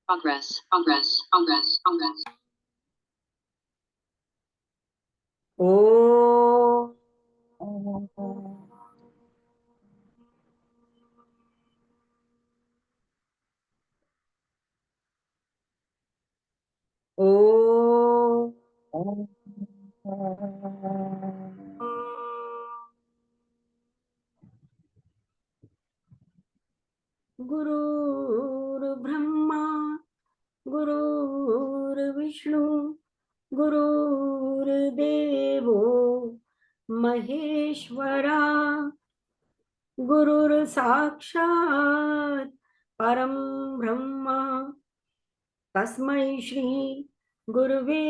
Progress, progress, progress, progress. ओ ओ गुरुर्ब्रह्मा गुरुर्विष्णु गुरुर्देवो महेश्वरा गुरुर्साक्षात् परं ब्रह्मा तस्मै श्री गुरुवे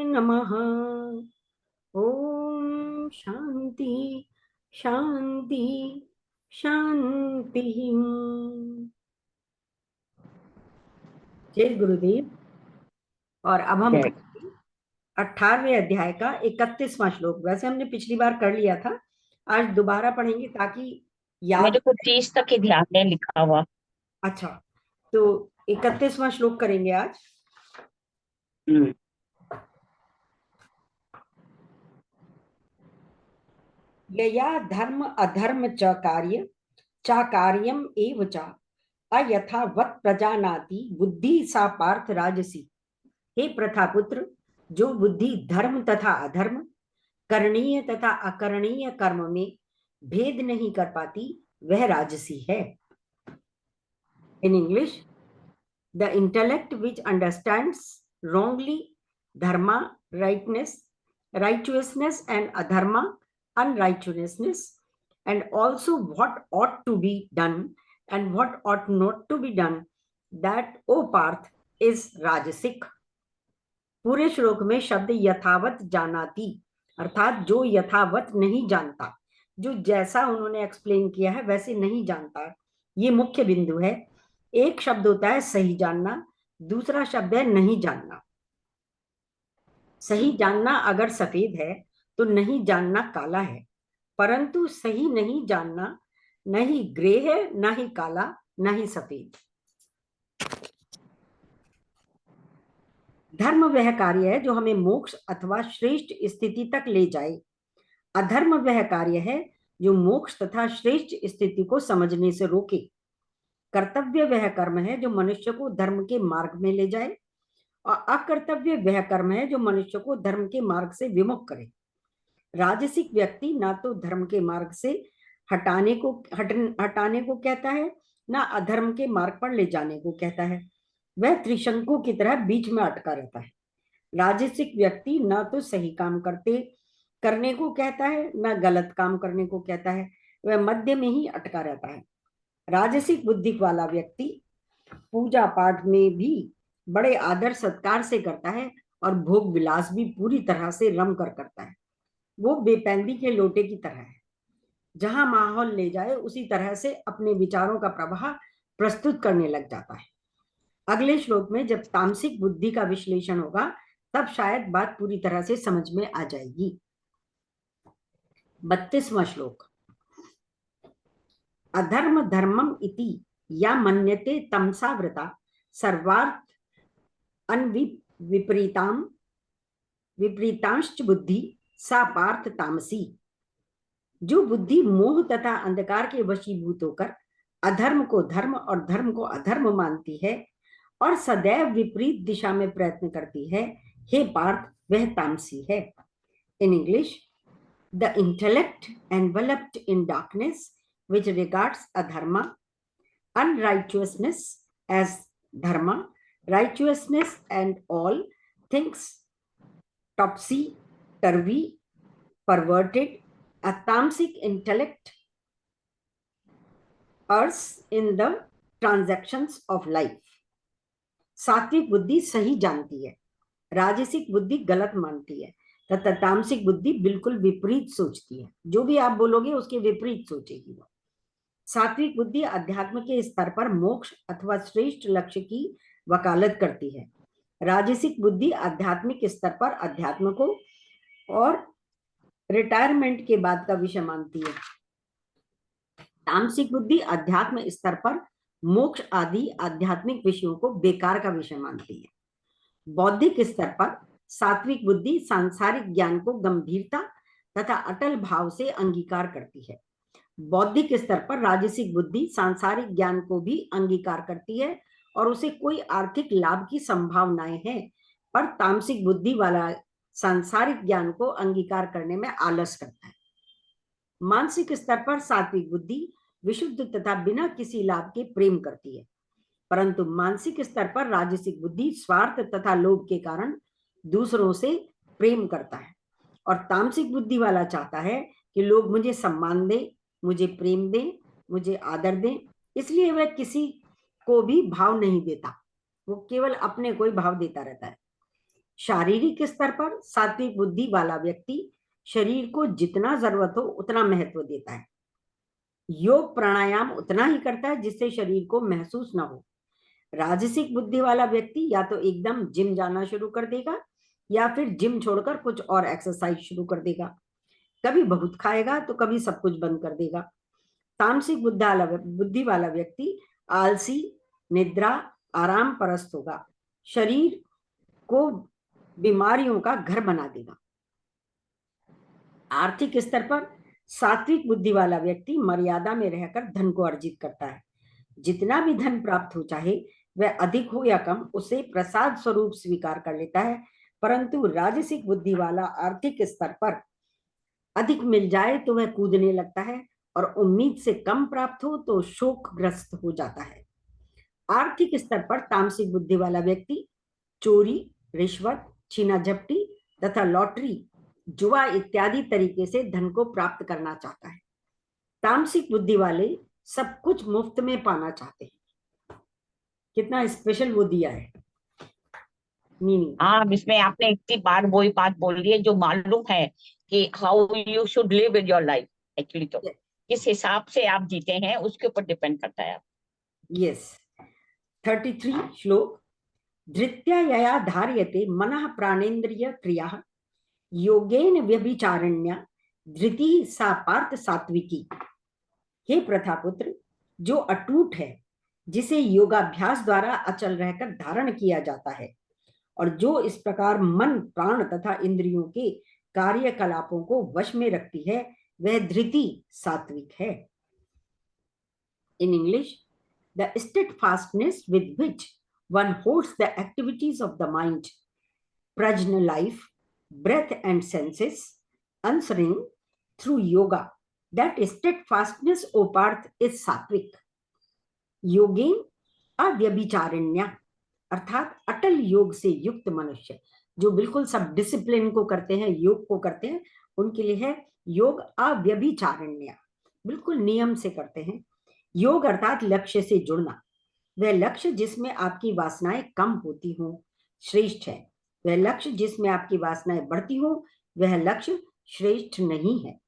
नमः। ओम शांति शांति शांति। जय गुरुदेव। और अब हम 18वें अध्याय का 31वां श्लोक, वैसे हमने पिछली बार कर लिया था, आज दोबारा पढ़ेंगे ताकि याद। मेरे को 30 तक ही ध्यान है लिखा हुआ। अच्छा, तो 31वां श्लोक करेंगे आज। यया धर्म अधर्म च कार्य चा कार्यम एव च अयथावत् प्रजानाति बुद्धि सा पार्थ राजसी। हे प्रथापुत्र, जो बुद्धि धर्म तथा अधर्म, करणीय तथा अकरणीय कर्म में भेद नहीं कर पाती, वह राजसी है। In English, the intellect which understands wrongly dharma, righteousness, and adharma, unrighteousness, and also what ought to be done and what ought not to be done, that, O Parth, is rajasic. पूरे श्लोक में शब्द यथावत जानाति अर्थात जो यथावत नहीं जानता, जो जैसा उन्होंने एक्सप्लेन किया है वैसे नहीं जानता, ये मुख्य बिंदु है। एक शब्द होता है सही जानना, दूसरा शब्द है नहीं जानना। सही जानना अगर सफेद है तो नहीं जानना काला है, परंतु सही नहीं जानना न ही ग्रे है, न ही काला, न ही सफेद। धर्म वह कार्य है जो हमें मोक्ष अथवा श्रेष्ठ स्थिति तक ले जाए। अधर्म वह कार्य है जो मोक्ष तथा श्रेष्ठ स्थिति को समझने से रोके। कर्तव्य वह कर्म है जो मनुष्य को धर्म के मार्ग में ले जाए, और अकर्तव्य वह कर्म है जो मनुष्य को धर्म के मार्ग से विमुख करे। राजसिक व्यक्ति ना तो धर्म के मार्ग से हटाने को कहता है, ना अधर्म के मार्ग पर ले जाने को कहता है। वह त्रिशंकु की तरह बीच में अटका रहता है। राजसिक व्यक्ति ना तो सही काम करने को कहता है, ना गलत काम करने को कहता है, वह मध्य में ही अटका रहता है। राजसिक बुद्धि वाला व्यक्ति पूजा पाठ में भी बड़े आदर सत्कार से करता है और भोग विलास भी पूरी तरह से रम कर करता है। वो बेपैंदी के लोटे की तरह है, जहां माहौल ले जाए उसी तरह से अपने विचारों का प्रवाह प्रस्तुत करने लग जाता है। अगले श्लोक में जब तामसिक बुद्धि का विश्लेषण होगा तब शायद बात पूरी तरह से समझ में आ जाएगी। 32वां श्लोक। अधर्म धर्मम इति या मन्यते तमसा वृता सर्वार्थ विपरीतांश्च बुद्धि सा पार्थ तामसी। जो बुद्धि मोह तथा अंधकार के वशीभूत होकर अधर्म को धर्म और धर्म को अधर्म मानती है और सदैव विपरीत दिशा में प्रयत्न करती है, हे पार्थ, वह तामसी है। In English, the intellect enveloped in darkness which regards adharma, unrighteousness as dharma, righteousness and all things topsy-turvy, perverted, a tamasic intellect errs in the transactions of life. सात्विक बुद्धि सही जानती है, राजसिक बुद्धि गलत मानती है तथा तामसिक बुद्धि बिल्कुल विपरीत सोचती है। जो भी आप बोलोगे उसके विपरीत सोचेगी वो। सात्विक बुद्धि अध्यात्म के स्तर पर मोक्ष अथवा श्रेष्ठ लक्ष्य की वकालत करती है। राजसिक बुद्धि आध्यात्मिक स्तर पर अध्यात्म को और रिटायरमेंट के बाद का विषय मानती है। तामसिक बुद्धि अध्यात्म स्तर पर मोक्ष आदि आध्यात्मिक विषयों को बेकार का विषय मानती है। बौद्धिक स्तर पर सात्विक बुद्धि सांसारिक ज्ञान को गंभीरता तथा अटल भाव से अंगीकार करती है। बौद्धिक स्तर पर राजसिक बुद्धि सांसारिक ज्ञान को भी अंगीकार करती है और उसे कोई आर्थिक लाभ की संभावनाएं हैं, पर तामसिक बुद्धि वाला सांसारिक ज्ञान को अंगीकार करने में आलस करता है। मानसिक स्तर पर सात्विक बुद्धि विशुद्ध तथा बिना किसी लाभ के प्रेम करती है, परंतु मानसिक स्तर पर राजसिक बुद्धि स्वार्थ तथा लोभ के कारण दूसरों से प्रेम करता है और तामसिक बुद्धि वाला चाहता है कि लोग मुझे सम्मान दें, मुझे प्रेम दें, मुझे आदर दें, इसलिए वह किसी को भी भाव नहीं देता, वो केवल अपने को ही भाव देता रहता है। शारीरिक स्तर पर सात्विक बुद्धि वाला व्यक्ति शरीर को जितना जरूरत हो उतना महत्व देता है। योग प्राणायाम उतना ही करता है जिससे शरीर को महसूस ना हो। राजसिक बुद्धि वाला व्यक्ति या तो एकदम जिम जाना शुरू कर देगा या फिर जिम छोड़कर कुछ और एक्सरसाइज शुरू कर देगा। कभी बहुत खाएगा तो कभी सब कुछ बंद कर देगा। तामसिक बुद्धि वाला व्यक्ति आलसी, निद्रा, आराम परस्त होगा, शरीर को बीमारियों का घर बना देगा। आर्थिक स्तर पर सात्विक बुद्धि वाला व्यक्ति मर्यादा में रहकर धन को अर्जित करता है। जितना भी धन प्राप्त हो, चाहे वह अधिक हो या कम, उसे प्रसाद स्वरूप स्वीकार कर लेता है। परंतु राजसिक बुद्धि वाला आर्थिक स्तर पर अधिक मिल जाए तो वह कूदने लगता है और उम्मीद से कम प्राप्त हो तो शोकग्रस्त हो जाता है। आर्थिक स्तर पर तामसिक बुद्धि वाला व्यक्ति चोरी, रिश्वत, छीना झपटी तथा लॉटरी, जुआ इत्यादि तरीके से धन को प्राप्त करना चाहता है। तामसिक बुद्धि वाले सब कुछ मुफ्त में पाना चाहते हैं। कितना स्पेशल वो दिया है मीनिंग। हाँ, इसमें आपने इतनी बार वही बात बोल दी है जो मालूम है कि how you should live in your life. Actually तो किस हिसाब से आप जीते हैं उसके ऊपर डिपेंड करता है। यस। 33 श्लोक। धृत्या धार्यते मनः प्राणेन्द्रिय क्रिया योगेन व्यभिचारण्या धृति सा पार्थ सात्विकी। हे प्रथापुत्र, जो अटूट है, जिसे योगाभ्यास द्वारा अचल रहकर धारण किया जाता है और जो इस प्रकार मन, प्राण तथा इंद्रियों के कार्यकलापों को वश में रखती है, वह धृति सात्विक है। In English, the steadfastness with which one holds the activities of the mind, prajna life, breath and senses, answering through yoga, that steadfastness, O Parth, is sattvic. योगेन अव्यभिचारिण्या, अर्थात अटल योग से युक्त मनुष्य जो बिल्कुल सब डिसिप्लिन को करते हैं, योग को करते हैं, उनके लिए है योग अव्यभिचारिण्या, बिल्कुल नियम से करते हैं। योग अर्थात लक्ष्य से जुड़ना। वह लक्ष्य जिसमें आपकी वासनाएं कम होती हो श्रेष्ठ है, वह लक्ष्य जिसमें आपकी वासनाएं बढ़ती हो वह लक्ष्य श्रेष्ठ नहीं है।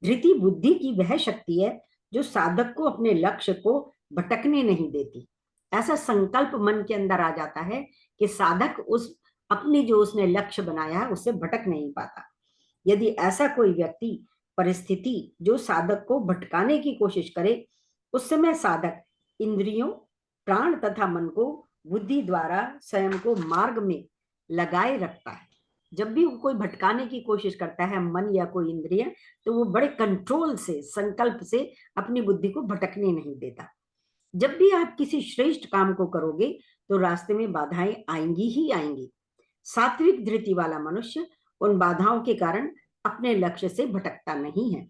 धृति बुद्धि की वह शक्ति है जो साधक को अपने लक्ष्य को भटकने नहीं देती। ऐसा संकल्प मन के अंदर आ जाता है कि साधक उस अपने जो उसने लक्ष्य बनाया है उससे भटक नहीं पाता। यदि ऐसा कोई व्यक्ति परिस्थिति जो साधक को भटकाने की कोशिश करे, उस समय साधक इंद्रियों, प्राण तथा मन को बुद्धि द्वारा स्वयं को मार्ग में लगाए रखता है। जब भी कोई भटकाने की कोशिश करता है मन या कोई इंद्रिय, तो वो बड़े कंट्रोल से, संकल्प से अपनी बुद्धि को भटकने नहीं देता। जब भी आप किसी श्रेष्ठ काम को करोगे तो रास्ते में बाधाएं आएंगी ही आएंगी। सात्विक धृति वाला मनुष्य उन बाधाओं के कारण अपने लक्ष्य से भटकता नहीं है।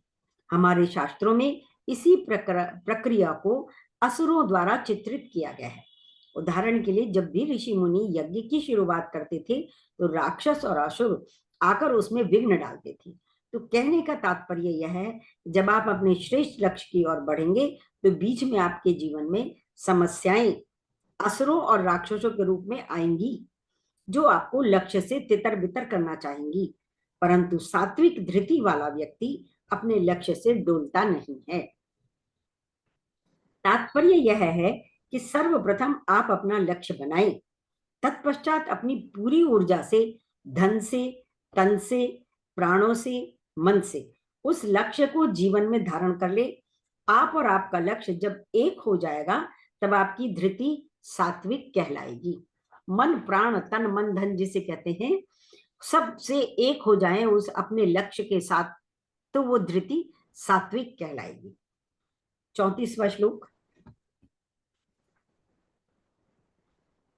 हमारे शास्त्रों में इसी प्रक्रिया को असुरों द्वारा चित्रित किया गया है। उदाहरण के लिए, जब भी ऋषि मुनि यज्ञ की शुरुआत करते थे तो राक्षस और असुर आकर उसमें विघ्न डालते थे। तो कहने का तात्पर्य यह है, जब आप अपने श्रेष्ठ लक्ष्य की ओर बढ़ेंगे तो बीच में आपके जीवन में समस्याएं असुरों और राक्षसों के रूप में आएंगी जो आपको लक्ष्य से तितर बितर करना चाहेंगी। परंतु सात्विक धृति वाला व्यक्ति अपने लक्ष्य से डोलता नहीं है। तात्पर्य यह है कि सर्वप्रथम आप अपना लक्ष्य बनाएं, तत्पश्चात अपनी पूरी ऊर्जा से, धन से, तन से, प्राणों से, मन से उस लक्ष्य को जीवन में धारण कर ले। आप और आपका लक्ष्य जब एक हो जाएगा तब आपकी धृति सात्विक कहलाएगी। मन प्राण तन मन धन जिसे कहते हैं, सबसे एक हो जाएं उस अपने लक्ष्य के साथ, तो वो धृति सात्विक कहलाएगी। 34वां श्लोक।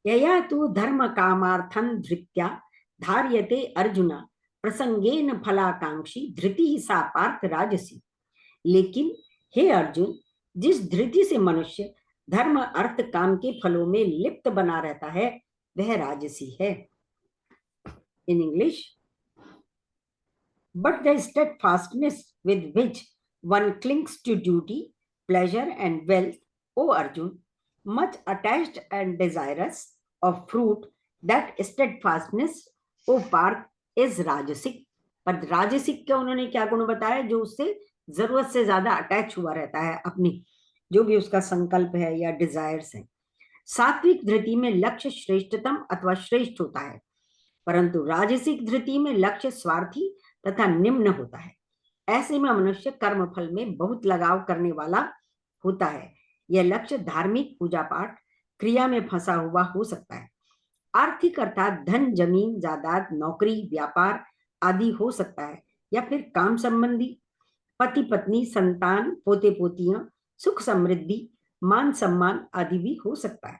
यया तु धर्म कामार्थं धृत्या धार्यते अर्जुन प्रसंगेन फलाकांक्षी धृति सा पार्थ राजसी। लेकिन हे अर्जुन, जिस धृति से मनुष्य धर्म अर्थ काम के फलों में लिप्त बना रहता है वह राजसी है। In English, but the steadfastness with which one clings to duty, pleasure and wealth, O Arjun, much attached and desirous of fruit, that steadfastness, O Parth, is rajasic. पर राजसिक का उन्होंने क्या गुण बताया? जो उससे जरूरत से ज्यादा अटैच हुआ रहता है, अपनी जो भी उसका संकल्प है या डिजायर्स है। सात्विक धृति में लक्ष्य श्रेष्ठतम अथवा श्रेष्ठ होता है, परंतु राजसिक धृति में लक्ष्य स्वार्थी तथा निम्न होता है। ऐसे में मनुष्य कर्म फल में बहुत लगाव करने वाला होता है। यह लक्ष्य धार्मिक पूजा पाठ क्रिया में फंसा हुआ हो सकता है। आर्थिक अर्थात धन, जमीन जायदाद, नौकरी, व्यापार आदि हो सकता है, या फिर काम संबंधी पति पत्नी, संतान, पोते पोतियां, सुख समृद्धि, मान सम्मान आदि भी हो सकता है।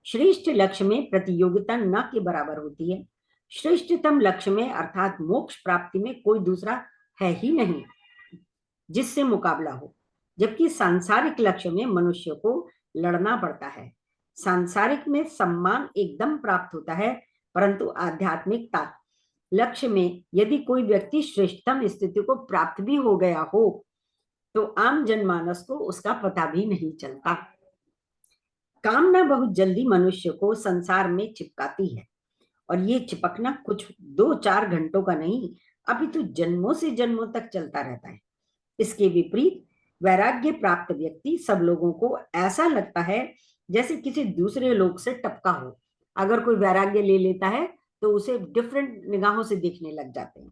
श्रेष्ठ लक्ष्य में प्रतियोगिता न के बराबर होती है। श्रेष्ठतम लक्ष्य में अर्थात मोक्ष प्राप्ति में कोई दूसरा है ही नहीं जिससे मुकाबला हो, जबकि सांसारिक लक्ष्य में मनुष्य को लड़ना पड़ता है। सांसारिक में सम्मान एकदम प्राप्त होता है, परंतु आध्यात्मिकता लक्ष्य में यदि कोई व्यक्ति श्रेष्ठतम स्थिति को प्राप्त भी हो गया हो तो आम जनमानस को उसका पता भी नहीं चलता। कामना बहुत जल्दी मनुष्य को संसार में चिपकाती है, और ये चिपकना कुछ 2-4 घंटों का नहीं, अपितु जन्मों से जन्मों तक चलता रहता है। इसके विपरीत वैराग्य प्राप्त व्यक्ति सब लोगों को ऐसा लगता है जैसे किसी दूसरे लोग से टपका हो। अगर कोई वैराग्य ले लेता है तो उसे डिफरेंट निगाहों से देखने लग जाते हैं।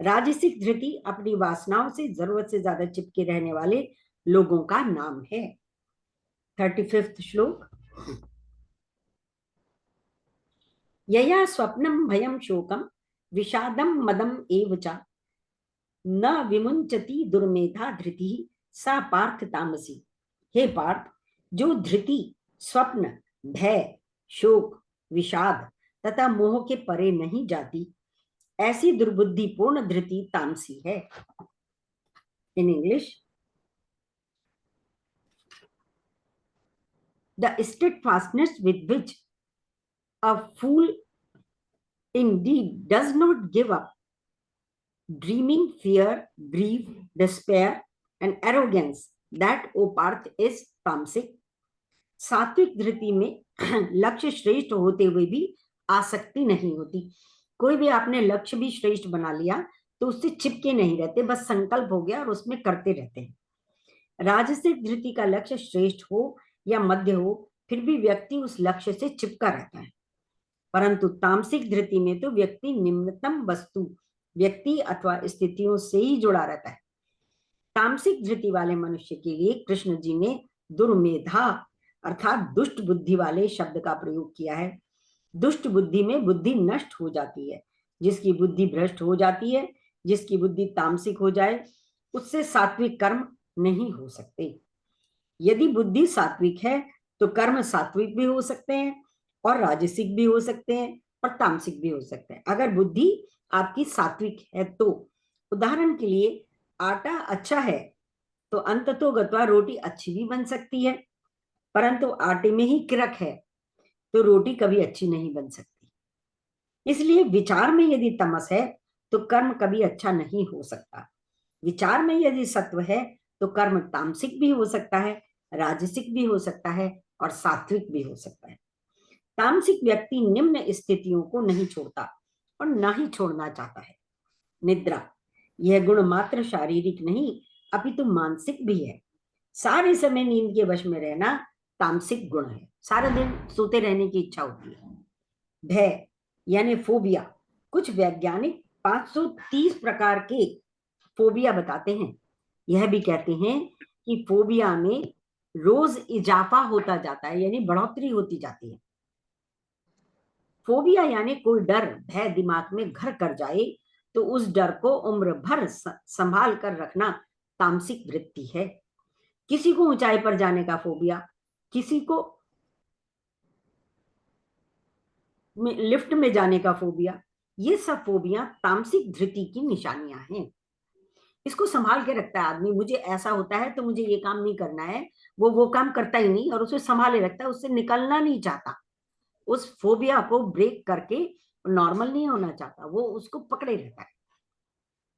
राजसिक धृति अपनी वासनाओं से जरूरत से ज्यादा चिपके रहने वाले लोगों का नाम है। 35वां श्लोक। यया स्वप्नम भयम शोकम विषादम मदम एव च न विमुंचति दुर्मेधा धृति सा पार्थ तामसी। हे पार्थ, जो धृति स्वप्न, भय, शोक, विषाद तथा मोह के परे नहीं जाती, ऐसी दुर्बुद्धि पूर्ण धृति तामसी है। In English, the steadfastness with which a fool indeed does not give up, dreaming, fear, grief, despair and arrogance, that O Parth is tamasic. सात्विक धृति में लक्ष्य श्रेष्ठ होते हुए भी आसक्ति नहीं होती। कोई भी आपने लक्ष्य भी श्रेष्ठ बना लिया तो उससे चिपके नहीं रहते, बस संकल्प हो गया और उसमें करते रहते हैं। राजसिक धृति का लक्ष्य श्रेष्ठ हो या मध्य हो, फिर भी व्यक्ति उस लक्ष्य से चिपका रहता है। परंतु तामसिक धृति में तो व्यक्ति निम्नतम वस्तु, व्यक्ति अथवा स्थितियों से ही जुड़ा रहता है। तामसिक धृति वाले मनुष्य के लिए कृष्ण जी ने दुर्मेधा अर्थात दुष्ट बुद्धि वाले शब्द का प्रयोग किया है। दुष्ट बुद्धि में बुद्धि नष्ट हो जाती है। जिसकी बुद्धि भ्रष्ट हो जाती है, जिसकी बुद्धि तामसिक हो जाए, उससे सात्विक कर्म नहीं हो सकते। यदि बुद्धि सात्विक है तो कर्म सात्विक भी हो सकते हैं और राजसिक भी हो सकते हैं और तामसिक भी हो सकते हैं। अगर बुद्धि आपकी सात्विक है तो, उदाहरण के लिए आटा अच्छा है तो अंततोगत्वा रोटी अच्छी भी बन सकती है, परंतु आटे में ही किरक है तो रोटी कभी अच्छी नहीं बन सकती। इसलिए विचार में यदि तमस है तो कर्म कभी अच्छा नहीं हो सकता। विचार में यदि सत्व है तो कर्म तामसिक भी हो सकता है, राजसिक भी हो सकता है और सात्विक भी हो सकता है। तामसिक व्यक्ति निम्न स्थितियों को नहीं छोड़ता और ना ही छोड़ना चाहता है। निद्रा, यह गुण मात्र शारीरिक नहीं अपितु मानसिक भी है। सारे समय नींद के वश में रहना तामसिक गुण है। सारा दिन सोते रहने की इच्छा होती है। भय यानी फोबिया, कुछ वैज्ञानिक 530 प्रकार के फोबिया बताते हैं। यह भी कहते हैं कि फोबिया में रोज इजाफा होता जाता है, यानी बढ़ोतरी होती जाती है। फोबिया यानी कोई डर भय दिमाग में घर कर जाए तो उस डर को उम्र भर संभाल कर रखना तामसिक वृत्ति है। किसी को ऊंचाई पर जाने का फोबिया, किसी को लिफ्ट में जाने का फोबिया, ये सब फोबिया तामसिक धृति की निशानियां हैं। इसको संभाल के रखता है आदमी, मुझे ऐसा होता है तो मुझे ये काम नहीं करना है, वो काम करता ही नहीं और उसे संभाले रखता है, उससे निकलना नहीं चाहता, उस फोबिया को ब्रेक करके नॉर्मल नहीं होना चाहता, वो उसको पकड़े रहता है।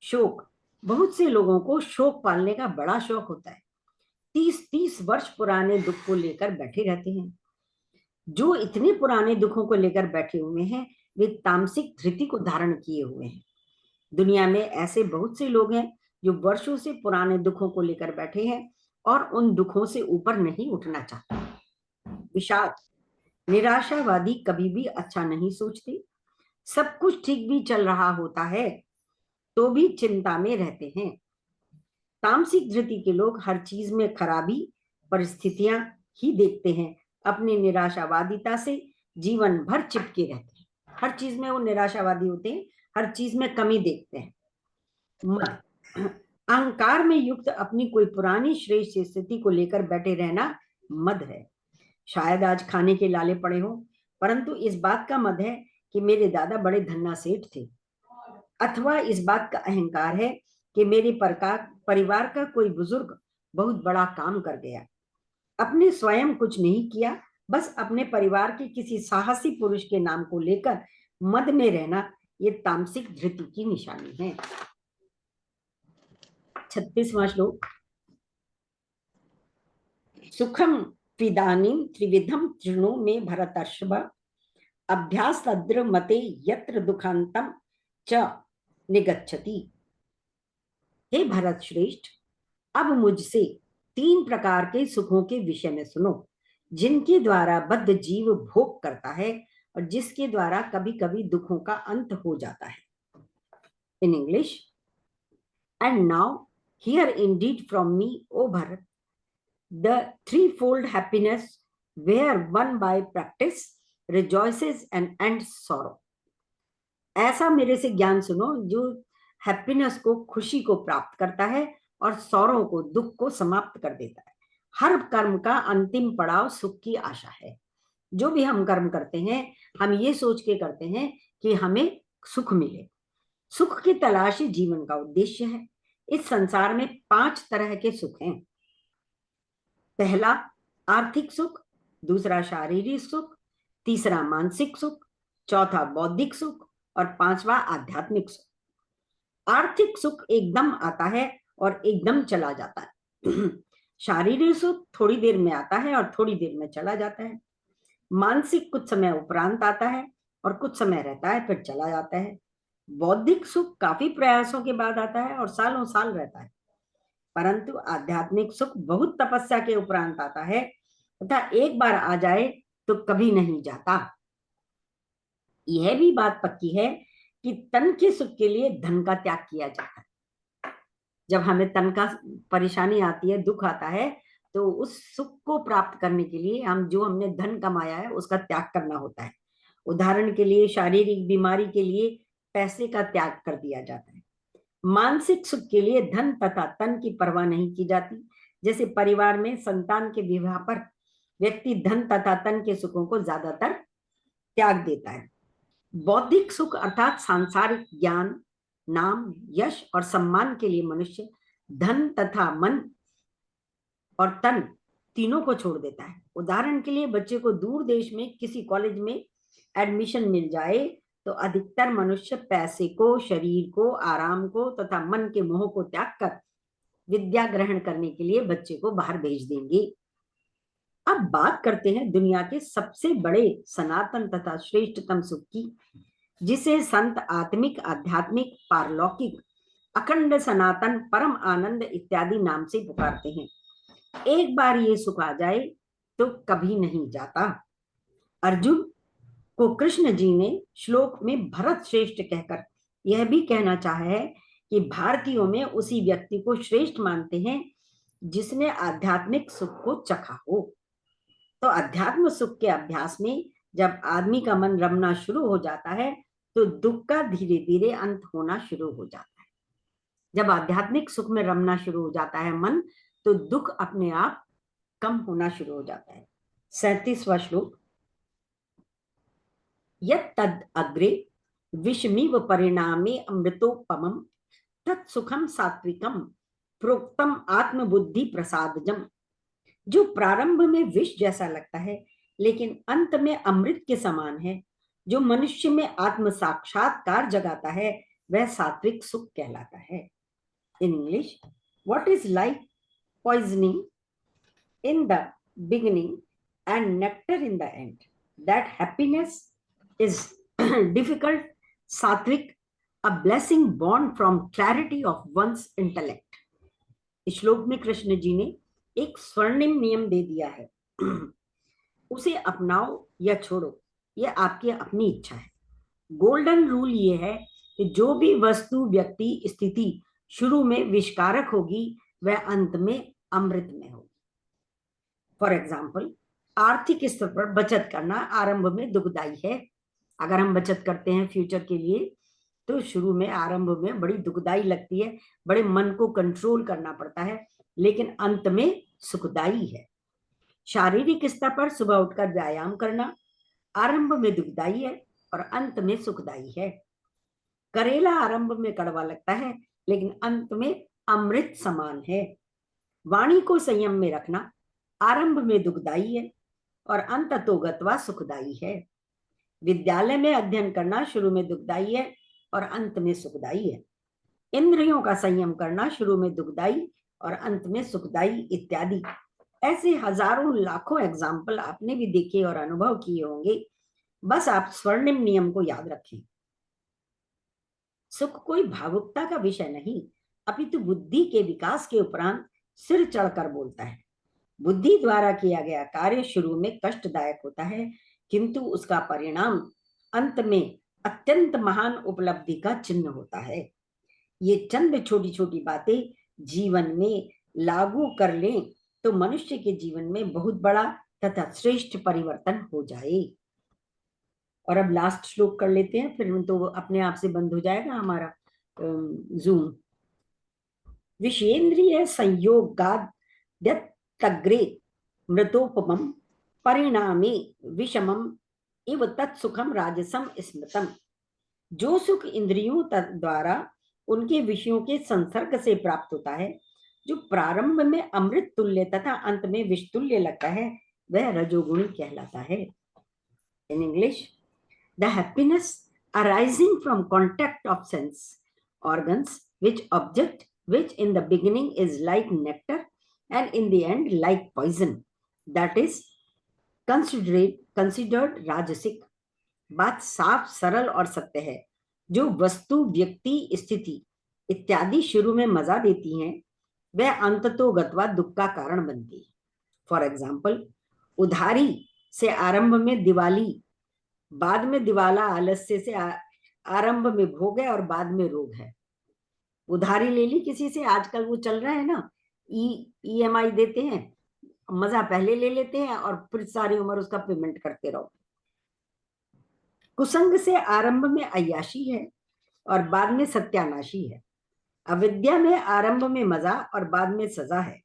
शोक, बहुत से लोगों को शोक पालने का बड़ा शौक होता है। 30-30 वर्ष पुराने दुख को लेकर बैठे रहते हैं। जो इतने पुराने दुखों को लेकर बैठे हुए हैं वे तामसिक धृति को धारण किए हुए हैं। दुनिया में ऐसे बहुत से लोग हैं जो वर्षों से पुराने दुखों को लेकर बैठे हैं और उन दुखों से ऊपर नहीं उठना चाहते। विषाद, निराशावादी कभी भी अच्छा नहीं सोचते। सब कुछ ठीक भी चल रहा होता है तो भी चिंता में रहते हैं। तामसिक धृति के लोग हर चीज में खराबी परिस्थितियां ही देखते हैं। अपनी निराशावादिता से जीवन भर चिपके रहते हैं। हर चीज में वो निराशावादी होते हैं, हर चीज में कमी देखते हैं। मद, अहंकार में युक्त अपनी कोई पुरानी श्रेष्ठ स्थिति को लेकर बैठे रहना मद है। शायद आज खाने के लाले पड़े हो, परंतु इस बात का मद है कि मेरे दादा बड़े धन्ना सेठ थे, अथवा इस बात का अहंकार है कि मेरे परिवार का कोई बुजुर्ग बहुत बड़ा काम कर गया। अपने स्वयं कुछ नहीं किया, बस अपने परिवार के किसी साहसी पुरुष के नाम को लेकर मद में रहना, ये तामसिक धृति की निशानी है। 36वां श्लोक। सुखम त्विदानीं त्रिविधम तृणु में भरतर्षभ, अभ्यास तद्र मते यत्र दुखांतम च निगच्छति। हे भरत श्रेष्ठ, अब मुझसे 3 प्रकार के सुखों के विषय में सुनो, जिनके द्वारा बद्ध जीव भोग करता है और जिसके द्वारा कभी कभी दुखों का अंत हो जाता है। In English, and now here indeed from me O Bharat the threefold happiness where one by practice rejoices and ends sorrow। ऐसा मेरे से ज्ञान सुनो जो हैप्पीनेस को, खुशी को प्राप्त करता है और सौरों को, दुख को समाप्त कर देता है। हर कर्म का अंतिम पड़ाव सुख की आशा है। जो भी हम कर्म करते हैं हम ये सोच के करते हैं कि हमें सुख मिले। सुख की तलाश जीवन का उद्देश्य है। इस संसार में 5 तरह के सुख हैं। पहला आर्थिक सुख, दूसरा शारीरिक सुख, तीसरा मानसिक सुख, चौथा बौद्धिक सुख और 5वां आध्यात्मिक सुख। आर्थिक सुख एकदम आता है और एकदम चला जाता है। शारीरिक सुख थोड़ी देर में आता है और थोड़ी देर में चला जाता है। मानसिक कुछ समय उपरांत आता है और कुछ समय रहता है फिर चला जाता है। बौद्धिक सुख काफी प्रयासों के बाद आता है और सालों साल रहता है। परंतु आध्यात्मिक सुख बहुत तपस्या के उपरांत आता है तथा एक बार आ जाए तो कभी नहीं जाता। यह भी बात पक्की है कि तन के सुख के लिए धन का त्याग किया जाता है। जब हमें तन का परेशानी आती है, दुख आता है, तो उस सुख को प्राप्त करने के लिए हमने धन कमाया है उसका त्याग करना होता है। उदाहरण के लिए शारीरिक बीमारी के लिए पैसे का त्याग कर दिया जाता है। मानसिक सुख के लिए धन तथा तन की परवाह नहीं की जाती। जैसे परिवार में संतान के विवाह पर व्यक्ति धन तथा तन के सुखों को ज्यादातर त्याग देता है। बौद्धिक सुख अर्थात सांसारिक ज्ञान, नाम, यश और सम्मान के लिए मनुष्य धन तथा मन और तन तीनों को छोड़ देता है। उदाहरण के लिए बच्चे को दूर देश में किसी कॉलेज में एडमिशन मिल जाए तो अधिकतर मनुष्य पैसे को, शरीर को, आराम को तथा मन के मोह को त्याग कर विद्या ग्रहण करने के लिए बच्चे को बाहर भेज देंगे। अब बात करते हैं दुनिया के सबसे बड़े सनातन तथा श्रेष्ठतम सुख की, जिसे संत आत्मिक, आध्यात्मिक, पारलौकिक, अखंड, सनातन, परम आनंद इत्यादि नाम से पुकारते हैं। एक बार ये सुख आ जाए तो कभी नहीं जाता। अर्जुन को कृष्ण जी ने श्लोक में भरत श्रेष्ठ कहकर यह भी कहना चाहा है कि भारतीयों में उसी व्यक्ति को श्रेष्ठ मानते हैं जिसने आध्यात्मिक सुख को चखा हो। तो अध्यात्म सुख के अभ्यास में जब आदमी का मन रमना शुरू हो जाता है तो दुख का धीरे धीरे अंत होना शुरू हो जाता है। जब आध्यात्मिक सुख में रमना शुरू हो जाता है मन, तो दुख अपने आप कम होना शुरू हो जाता है। 37वां श्लोक। यत् तद् अग्रे विषमिव परिणामे अमृतोपमं तत्सुखम सात्विकम प्रोक्तम आत्मबुद्धि प्रसादजम। जो प्रारंभ में विष जैसा लगता है लेकिन अंत में अमृत के समान है, जो मनुष्य में आत्म साक्षात्कार जगाता है, वह सात्विक सुख कहलाता है। In English, what is like poisoning in the beginning and nectar in the end, that happiness is difficult, sattvic, a blessing born from clarity of one's intellect। इस श्लोक में कृष्ण जी ने एक स्वर्णिम नियम दे दिया है, उसे अपनाओ या छोड़ो, यह आपकी अपनी इच्छा है। गोल्डन रूल ये है कि जो भी वस्तु, व्यक्ति, स्थिति शुरू में विषकारक होगी, वह अंत में अमृत में होगी। फॉर एग्जाम्पल, आर्थिक स्तर पर बचत करना आरंभ में दुखदायी है। अगर हम बचत करते हैं फ्यूचर के लिए तो शुरू में, आरंभ में बड़ी दुखदायी लगती है, बड़े मन को कंट्रोल करना पड़ता है, लेकिन अंत में सुखदायी है। शारीरिक स्तर पर सुबह उठकर व्यायाम करना आरंभ में दुखदायी है और अंत में सुखदायी है। करेला आरंभ में कड़वा लगता है लेकिन अंत में अमृत समान है। वाणी को संयम में रखना आरंभ में दुखदायी है और अंततोगत्वा सुखदायी है। विद्यालय में अध्ययन करना शुरू में दुखदायी है और अंत में सुखदायी है। इंद्रियों का संयम करना शुरू में दुखदायी और अंत में सुखदायी इत्यादि। ऐसे हजारों लाखों एग्जाम्पल आपने भी देखे और अनुभव किए होंगे। बस आप स्वर्णिम नियम को याद रखें। सुख कोई भावुकता का विषय नहीं, अपितु बुद्धि के विकास के उपरांत सिर चढ़कर बोलता है। बुद्धि द्वारा किया गया कार्य शुरू में कष्टदायक होता है, किंतु उसका परिणाम अंत में अत्यंत महान उपलब्धि का चिन्ह होता है। ये चंद छोटी छोटी बातें जीवन में लागू कर लें तो मनुष्य के जीवन में बहुत बड़ा तथा श्रेष्ठ परिवर्तन हो जाए। और अब लास्ट श्लोक कर लेते हैं, फिर तो अपने आप से बंद हो जाएगा हमारा जूम। विषेंद्रिय संयोगाद तग्रे मृतोपमं परिणामे विषमम इव तत्सुखम राजसम स्मृतम। जो सुख इंद्रियों द्वारा उनके विषयों के संसर्ग से प्राप्त होता है, जो प्रारंभ में अमृत तुल्य तथा अंत में विष तुल्य लगता है, वह रजोगुणी कहलाता है। In English, the happiness arising from contact of sense organs which object which in the beginning is like nectar and in the end like poison, that is considered rajasic। बात साफ, सरल और सत्य है। जो वस्तु, व्यक्ति, स्थिति इत्यादि शुरू में मजा देती हैं, वह अंततोगत्वा दुख का कारण बनती है। फॉर एग्जाम्पल, उधारी से आरंभ में दिवाली, बाद में दिवाला आलस्य से आरंभ में भोग है और बाद में रोग है। उधारी ले ली किसी से, आजकल वो चल रहा है ना, EMI देते हैं, मजा पहले ले लेते हैं और फिर सारी उम्र उसका पेमेंट करते रहो। कुसंग से आरंभ में अय्याशी है और बाद में सत्यानाशी है। अविद्या में आरंभ में मजा और बाद में सजा है।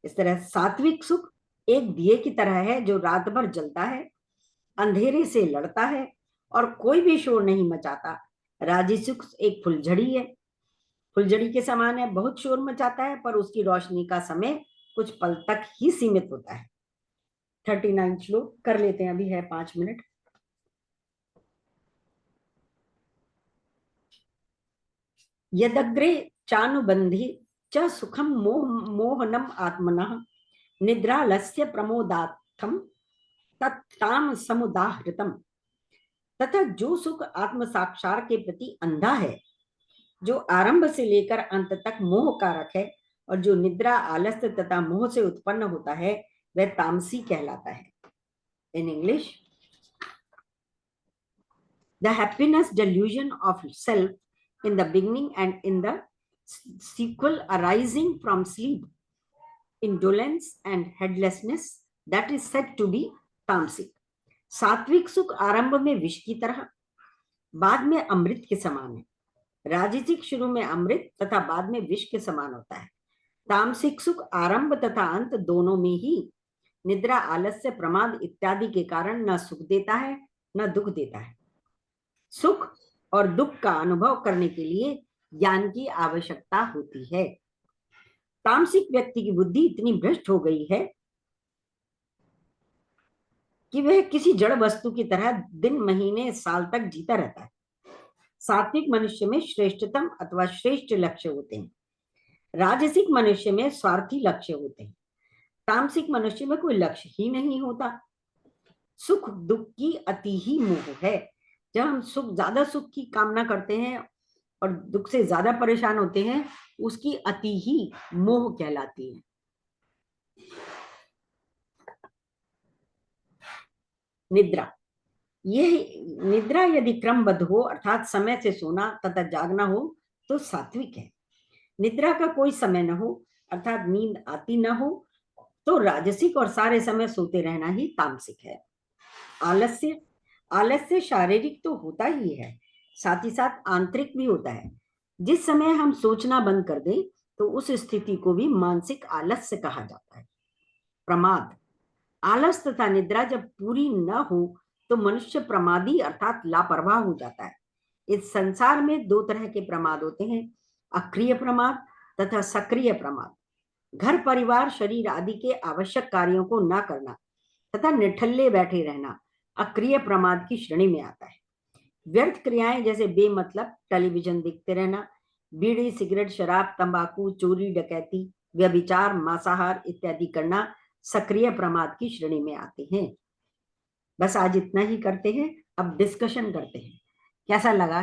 इस तरह सात्विक सुख एक दिए की तरह है जो रात भर जलता है, अंधेरे से लड़ता है और कोई भी शोर नहीं मचाता। राजसिक एक फुलझड़ी है, फुलझड़ी के समान है, बहुत शोर मचाता है पर उसकी रोशनी का समय कुछ पल तक ही सीमित होता है। 39 श्लोक कर लेते हैं, अभी है 5 मिनट। यदग्रे चानुबंधी च सुखम मोहनम आत्मनः निद्रालस्य प्रमोदार्थम तत्ताम समुदाहृतम। तथा जो सुख आत्म साक्षात के प्रति अंधा है, जो आरंभ से लेकर अंत तक मोह कारक है और जो निद्रा, आलस्य तथा मोह से उत्पन्न होता है, वह तामसी कहलाता है। In English, the happiness delusion of self in the beginning and in the sequel arising from sleep indolence and heedlessness that is said to be तामसिक। सात्विक सुख आरंभ में विष की तरह, बाद में अमृत के समान है। राजसिक शुरू में अमृत तथा बाद में विष के समान होता है। तामसिक सुख आरंभ तथा अंत दोनों में ही निद्रा, आलस्य, प्रमाद इत्यादि के कारण न सुख देता है न दुख देता है। सुख और दुख का अनुभव करने के लिए ज्ञान की आवश्यकता होती है। तामसिक व्यक्ति की बुद्धि इतनी भ्रष्ट हो गई है कि वह किसी जड़ वस्तु की तरह दिन, महीने, साल तक जीता रहता है। सात्विक मनुष्य में श्रेष्ठतम अथवा श्रेष्ठ लक्ष्य होते हैं। राजसिक मनुष्य में स्वार्थी लक्ष्य होते हैं। तामसिक मनुष्य में कोई लक्ष्य ही नहीं होता। सुख दुख की अति ही मोह है। जब हम ज्यादा सुख की कामना करते हैं और दुख से ज्यादा परेशान होते हैं, उसकी अति ही मोह कहलाती है। निद्रा, यह निद्रा यदि क्रमबद्ध हो अर्थात समय से सोना तथा जागना हो तो सात्विक है। निद्रा का कोई समय न हो अर्थात नींद आती न हो तो राजसिक और सारे समय सोते रहना ही तामसिक है। आलस्य, आलस्य शारीरिक तो होता ही है, साथ ही साथ आंतरिक भी होता है। जिस समय हम सोचना बंद कर दें तो उस स्थिति को भी मानसिक आलस्य कहा जाता है। प्रमाद, आलस तथा निद्रा जब पूरी न हो तो मनुष्य प्रमादी अर्थात लापरवाह हो जाता है। इस संसार में दो तरह के प्रमाद होते हैं, अक्रिय प्रमाद तथा सक्रिय प्रमाद। घर, परिवार, शरीर आदि के आवश्यक कार्यों को न करना तथा निठल्ले बैठे रहना अक्रिय प्रमाद की श्रेणी में आता है। व्यर्थ क्रियाएं जैसे बेमतलब टेलीविजन देखते रहना, बीड़ी, सिगरेट, शराब, तंबाकू, चोरी, डकैती, व्यभिचार, मांसाहार इत्यादि करना सक्रिय प्रमाद की श्रेणी में आते हैं। बस आज इतना ही करते हैं। अब डिस्कशन करते हैं। कैसा लगा?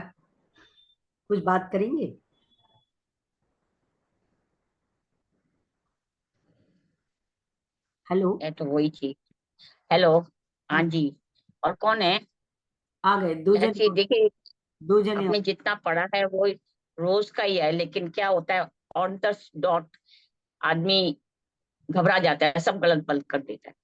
कुछ बात करेंगे? हेलो, तो वही चीज। हेलो, हाँ जी। और कौन है? आ गए दो जने। देखिए, दो जने आपने जितना पढ़ा है वो रोज का ही है, लेकिन क्या होता है ऑन द डॉट आदमी घबरा जाता है, सब गलत बलत कर देता है।